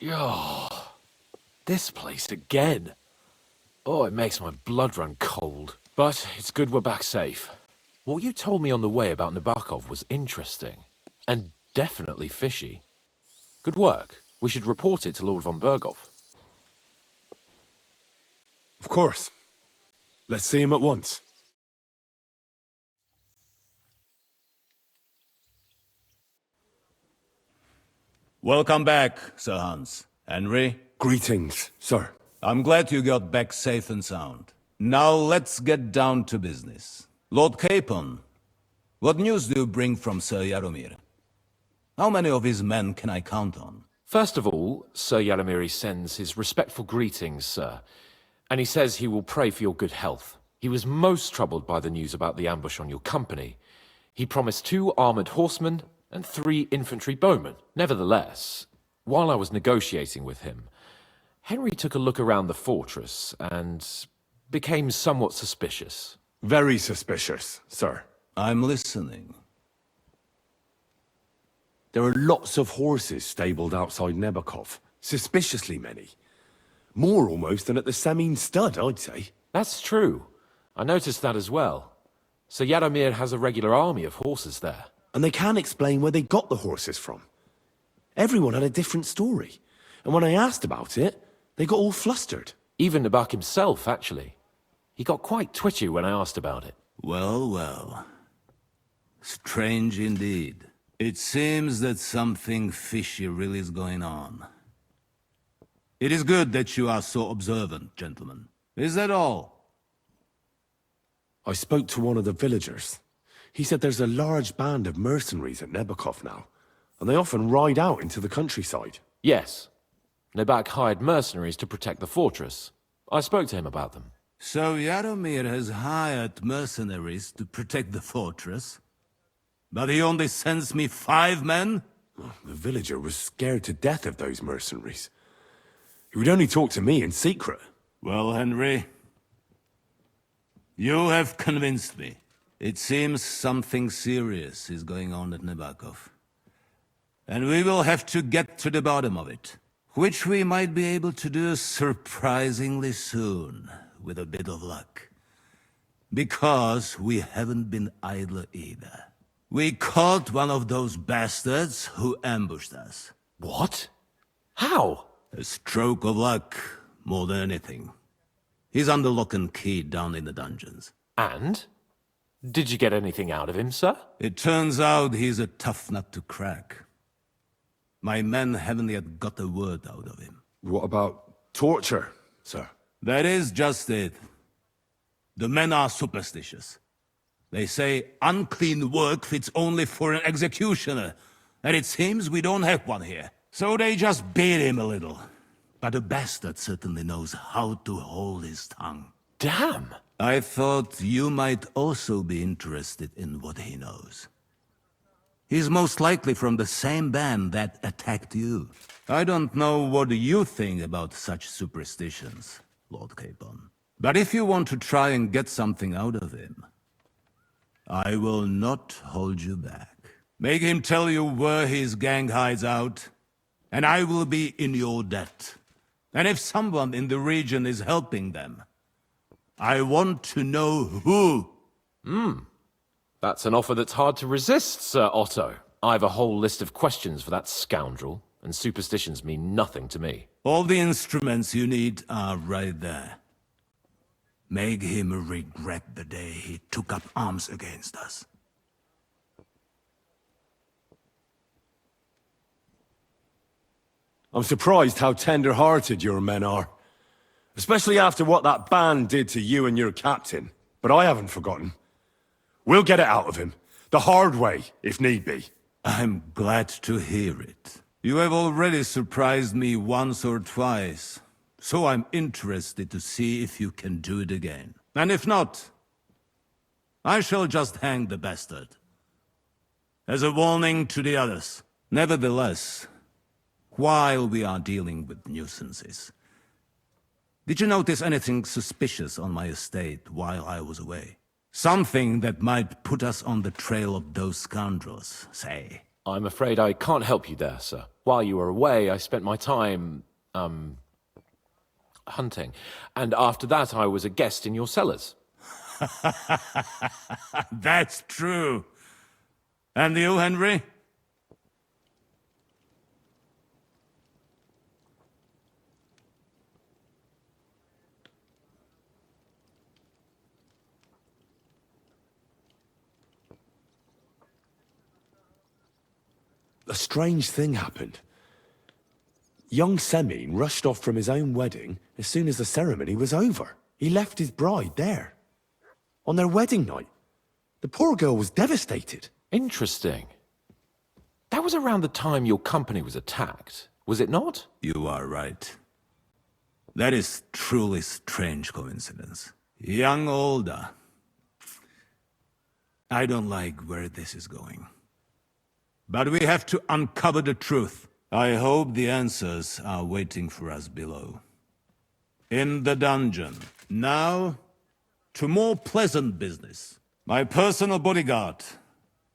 Oh, this place again. Oh, it makes my blood run cold. But it's good we're back safe. What you told me on the way about Nabokov was interesting. And definitely fishy. Good work. We should report it to Lord von Berghoff. Of course. Let's see him at once. Welcome back, Sir Hans. Henry, Greetings, sir. I'm glad you got back safe and sound. Now let's get down to business. Lord Capon, what news do you bring from Sir Jaromir? How many of his men can I count on? First of all, Sir Jaromir sends his respectful greetings, sir. And he says he will pray for your good health. He was most troubled by the news about the ambush on your company. He promised 2 armored horsemen and 3 infantry bowmen. Nevertheless, while I was negotiating with him, Henry took a look around the fortress and became somewhat suspicious. Very suspicious, sir. I'm listening. There are lots of horses stabled outside Nebokov. Suspiciously many. More almost than at the Samin stud, I'd say. That's true. I noticed that as well. Sir Jaromir has a regular army of horses there. And they can't explain where they got the horses from. Everyone had a different story. And when I asked about it, they got all flustered. Even Nabok himself, actually. He got quite twitchy when I asked about it. Well, well. Strange indeed. It seems that something fishy really is going on. It is good that you are so observant, gentlemen. Is that all? I spoke to one of the villagers. He said there's a large band of mercenaries at Nebokov now, and they often ride out into the countryside. Yes. Nabok hired mercenaries to protect the fortress. I spoke to him about them. So Jaromir has hired mercenaries to protect the fortress? But he only sends me 5 men? The villager was scared to death of those mercenaries. He would only talk to me in secret. Well, Henry, you have convinced me. It seems something serious is going on at Nabokov. And we will have to get to the bottom of it. Which we might be able to do surprisingly soon, with a bit of luck. Because we haven't been idle either. We caught one of those bastards who ambushed us. What? How? A stroke of luck, more than anything. He's under lock and key down in the dungeons. And? Did you get anything out of him, sir? It turns out he's a tough nut to crack. My men haven't yet got a word out of him. What about torture, sir? That is just it. The men are superstitious. They say unclean work fits only for an executioner, and it seems we don't have one here. So they just beat him a little. But the bastard certainly knows how to hold his tongue. Damn! I thought you might also be interested in what he knows. He's most likely from the same band that attacked you. I don't know what you think about such superstitions, Lord Capon. But if you want to try and get something out of him, I will not hold you back. Make him tell you where his gang hides out, and I will be in your debt. And if someone in the region is helping them, I want to know who. That's an offer that's hard to resist, Sir Otto. I've a whole list of questions for that scoundrel, and superstitions mean nothing to me. All the instruments you need are right there. Make him regret the day he took up arms against us. I'm surprised how tender-hearted your men are. Especially after what that band did to you and your captain. But I haven't forgotten. We'll get it out of him. The hard way, if need be. I'm glad to hear it. You have already surprised me once or twice, so I'm interested to see if you can do it again. And if not, I shall just hang the bastard. As a warning to the others. Nevertheless, while we are dealing with nuisances, did you notice anything suspicious on my estate while I was away? Something that might put us on the trail of those scoundrels, say. I'm afraid I can't help you there, sir. While you were away, I spent my time, hunting. And after that, I was a guest in your cellars. That's true. And you, Henry? A strange thing happened. Young Semyon rushed off from his own wedding as soon as the ceremony was over. He left his bride there. On their wedding night. The poor girl was devastated. Interesting. That was around the time your company was attacked, was it not? You are right. That is truly strange coincidence. Young Olda. I don't like where this is going. But we have to uncover the truth. I hope the answers are waiting for us below. In the dungeon. Now, to more pleasant business. My personal bodyguard,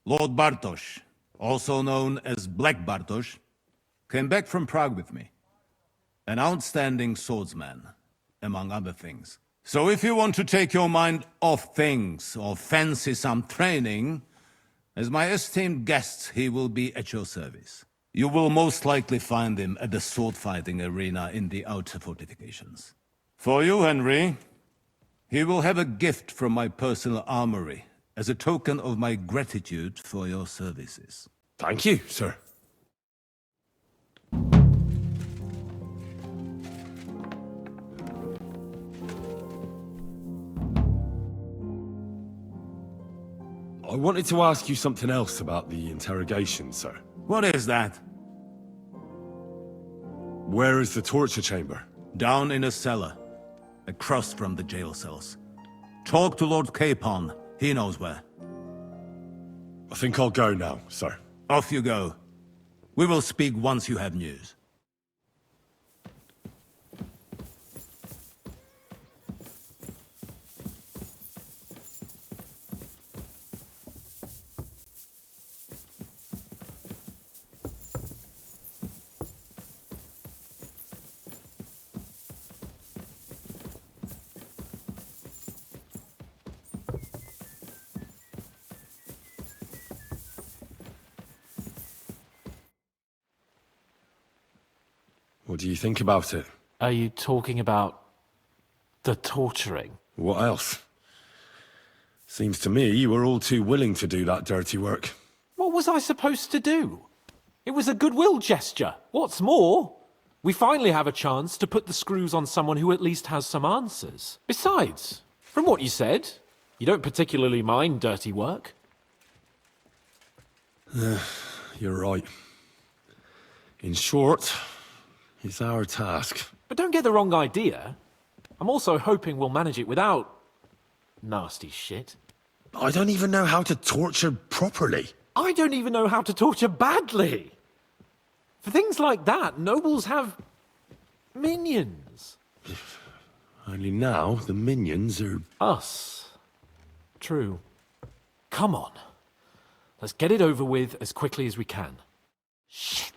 Lord Bartosz, also known as Black Bartosz, came back from Prague with me. An outstanding swordsman, among other things. So if you want to take your mind off things or fancy some training, as my esteemed guest, he will be at your service. You will most likely find him at the sword-fighting arena in the outer fortifications. For you, Henry, he will have a gift from my personal armory as a token of my gratitude for your services. Thank you, sir. I wanted to ask you something else about the interrogation, sir. What is that? Where is the torture chamber? Down in a cellar, across from the jail cells. Talk to Lord Capon. He knows where. I think I'll go now, sir. Off you go. We will speak once you have news. What do you think about it? Are you talking about the torturing? What else? Seems to me you were all too willing to do that dirty work. What was I supposed to do? It was a goodwill gesture. What's more, we finally have a chance to put the screws on someone who at least has some answers. Besides, from what you said, you don't particularly mind dirty work. You're right. In short, it's our task. But don't get the wrong idea. I'm also hoping we'll manage it without nasty shit. I don't even know how to torture properly. I don't even know how to torture badly. For things like that, nobles have minions. Only now the minions are... Us. True. Come on. Let's get it over with as quickly as we can. Shit.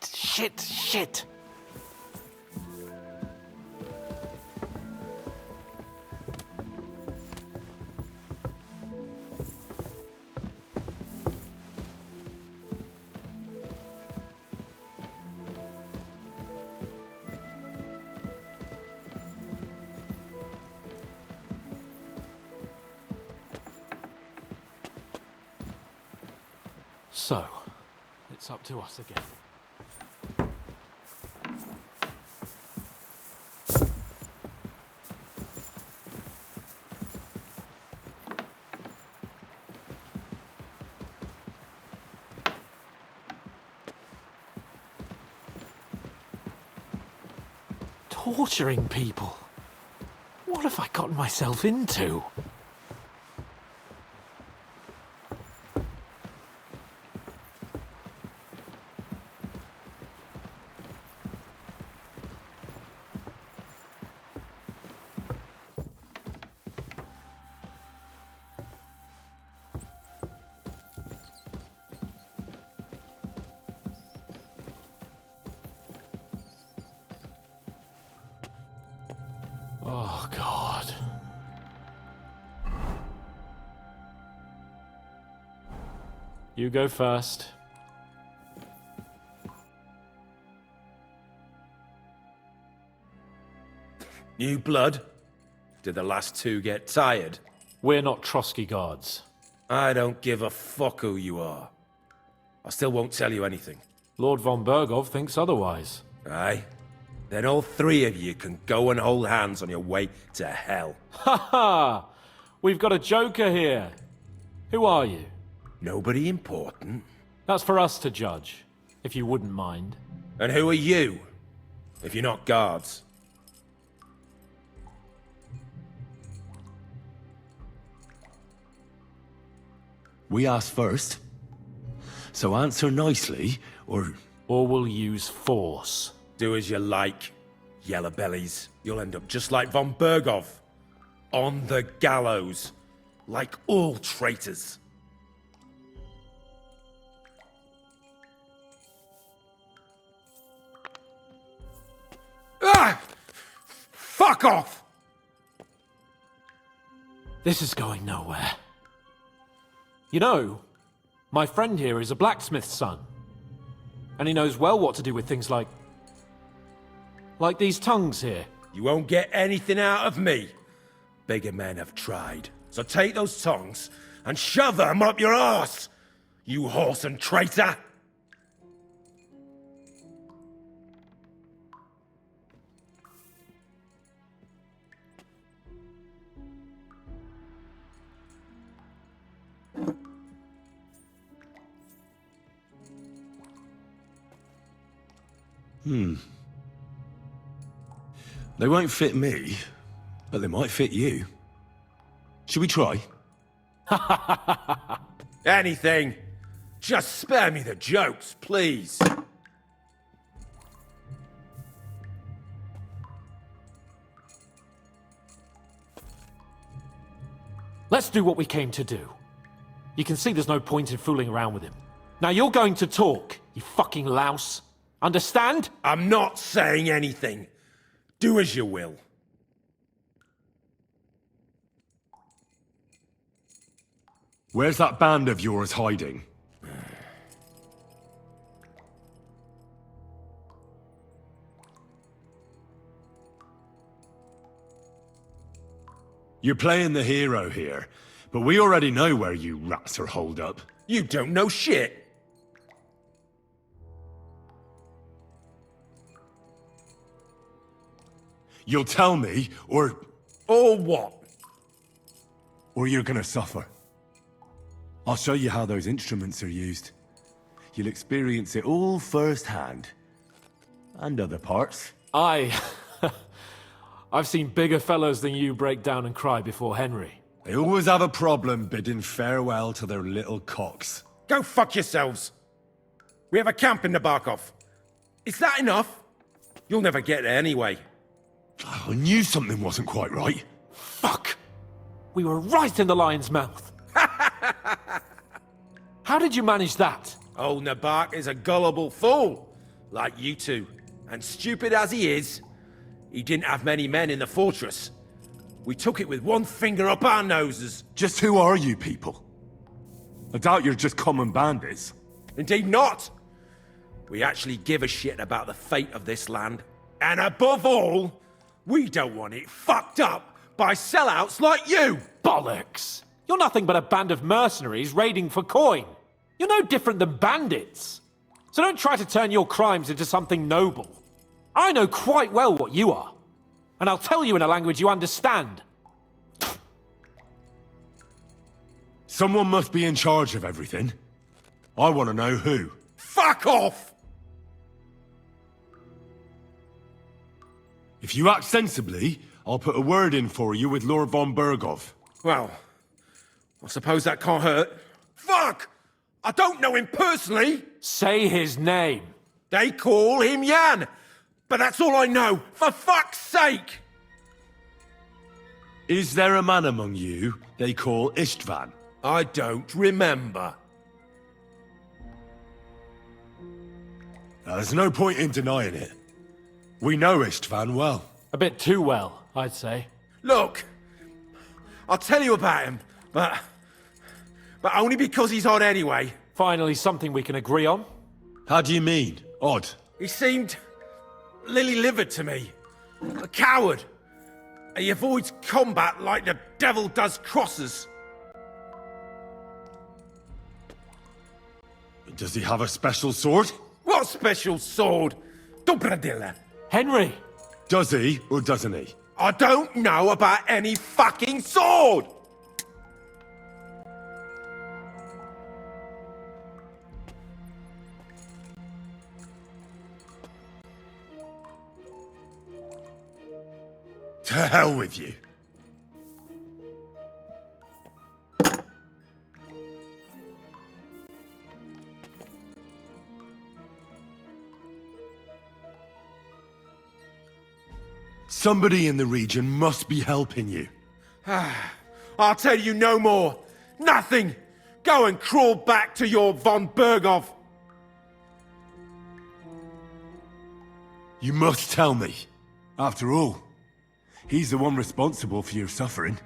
So, it's up to us again. Torturing people? What have I gotten myself into? You go first. New blood? Did the last two get tired? We're not Trotsky guards. I don't give a fuck who you are. I still won't tell you anything. Lord von Bergov thinks otherwise. Aye? Then all three of you can go and hold hands on your way to hell. Ha ha! We've got a joker here. Who are you? Nobody important. That's for us to judge, if you wouldn't mind. And who are you? If you're not guards. We asked first. So answer nicely, or... Or we'll use force. Do as you like, yellow bellies. You'll end up just like von Bergov. On the gallows. Like all traitors. Ah! Fuck off! This is going nowhere. You know, my friend here is a blacksmith's son. And he knows well what to do with things like these tongues here. You won't get anything out of me. Bigger men have tried. So take those tongues and shove them up your arse, you horse and traitor! They won't fit me, but they might fit you. Should we try? Anything. Just spare me the jokes, please. Let's do what we came to do. You can see there's no point in fooling around with him. Now you're going to talk, you fucking louse. Understand? I'm not saying anything. Do as you will. Where's that band of yours hiding? You're playing the hero here, but we already know where you rats are holed up. You don't know shit. You'll tell me, or What? you're gonna suffer. I'll show you how those instruments are used. You'll experience it all firsthand. And other parts. I've seen bigger fellows than you break down and cry before Henry. They always have a problem bidding farewell to their little cocks. Go fuck yourselves. We have a camp in the Barkov. Is that enough? You'll never get there anyway. I knew something wasn't quite right. Fuck! We were right in the lion's mouth. How did you manage that? Old Nabark is a gullible fool, like you two. And stupid as he is, he didn't have many men in the fortress. We took it with one finger up our noses. Just who are you people? I doubt you're just common bandits. Indeed not. We actually give a shit about the fate of this land. And above all, we don't want it fucked up by sellouts like you! Bollocks! You're nothing but a band of mercenaries raiding for coin. You're no different than bandits. So don't try to turn your crimes into something noble. I know quite well what you are. And I'll tell you in a language you understand. Someone must be in charge of everything. I want to know who. Fuck off! If you act sensibly, I'll put a word in for you with Lord von Bergov. Well, I suppose that can't hurt. Fuck! I don't know him personally! Say his name. They call him Jan! But that's all I know, for fuck's sake! Is there a man among you they call Istvan? I don't remember. There's no point in denying it. We know Istvan well. A bit too well, I'd say. Look, I'll tell you about him, but only because he's odd anyway. Finally, something we can agree on. How do you mean? Odd. He seemed lily-livered to me. A coward. He avoids combat like the devil does crosses. Does he have a special sword? What special sword? Dobradilla. Henry! Does he, or doesn't he? I don't know about any fucking sword! To hell with you. Somebody in the region must be helping you. I'll tell you no more. Nothing! Go and crawl back to your von Berghoff. You must tell me. After all, he's the one responsible for your suffering.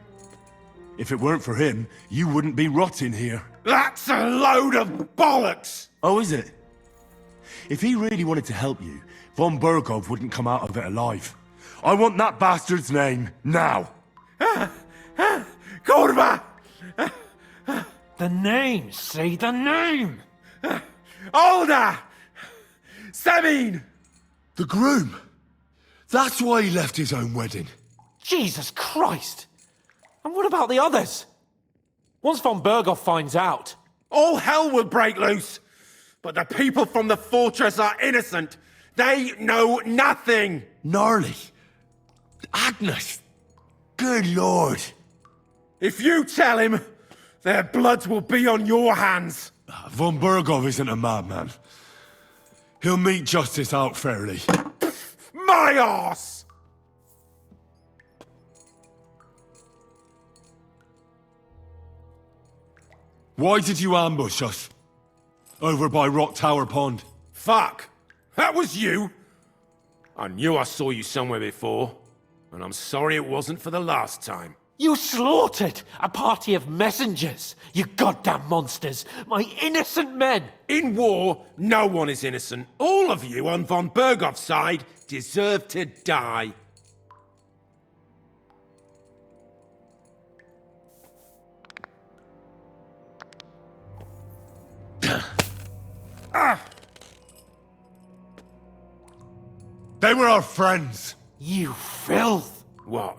If it weren't for him, you wouldn't be rotting here. That's a load of bollocks! Oh, is it? If he really wanted to help you, von Berghoff wouldn't come out of it alive. I want that bastard's name, now! Kurva! The name! Say the name! Olda! Sabine! The groom! That's why he left his own wedding. Jesus Christ! And what about the others? Once von Berghoff finds out... All hell will break loose! But the people from the fortress are innocent! They know nothing! Gnarly. Agnes. Good lord. If you tell him, their bloods will be on your hands! Von Berghoff isn't a madman. He'll meet justice out fairly. My arse! Why did you ambush us? Over by Rock Tower Pond. Fuck! That was you! I knew I saw you somewhere before, and I'm sorry it wasn't for the last time. You slaughtered a party of messengers! You goddamn monsters! My innocent men! In war, no one is innocent. All of you on von Berghoff's side deserve to die. They were our friends. You filth! What?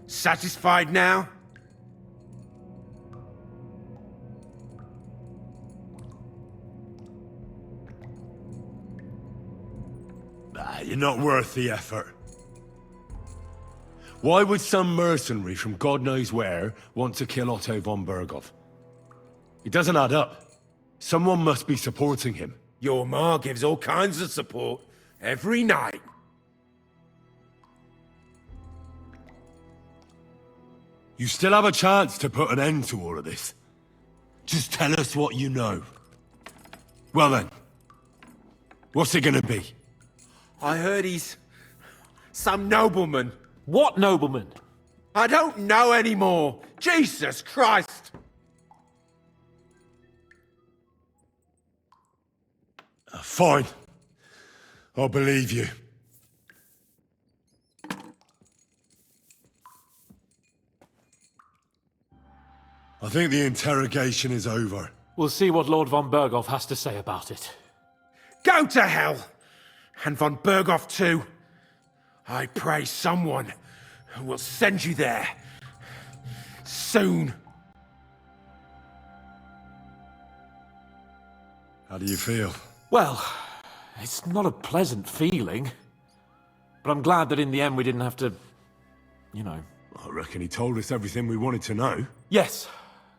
Satisfied now? You're not worth the effort. Why would some mercenary from God knows where want to kill Otto von Berghoff? It doesn't add up. Someone must be supporting him. Your ma gives all kinds of support every night. You still have a chance to put an end to all of this. Just tell us what you know. Well then, what's it gonna be? I heard he's some nobleman. What nobleman? I don't know anymore. Jesus Christ! Fine. I'll believe you. I think the interrogation is over. We'll see what Lord von Berghoff has to say about it. Go to hell! And von Berghoff too. I pray someone will send you there. Soon. How do you feel? Well, it's not a pleasant feeling. But I'm glad that in the end we didn't have to... you know... I reckon he told us everything we wanted to know. Yes,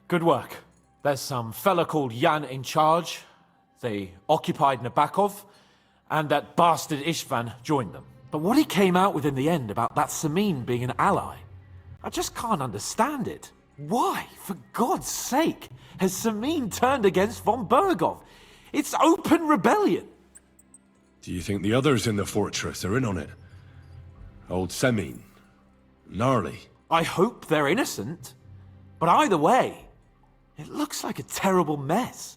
good work. There's some fella called Jan in charge. They occupied Nabakov, and that bastard Istvan joined them. But what he came out with in the end about that Samin being an ally, I just can't understand it. Why, for God's sake, has Samin turned against von Berghoff? It's open rebellion. Do you think the others in the fortress are in on it? Old Semin? Gnarly? I hope they're innocent. But either way, it looks like a terrible mess.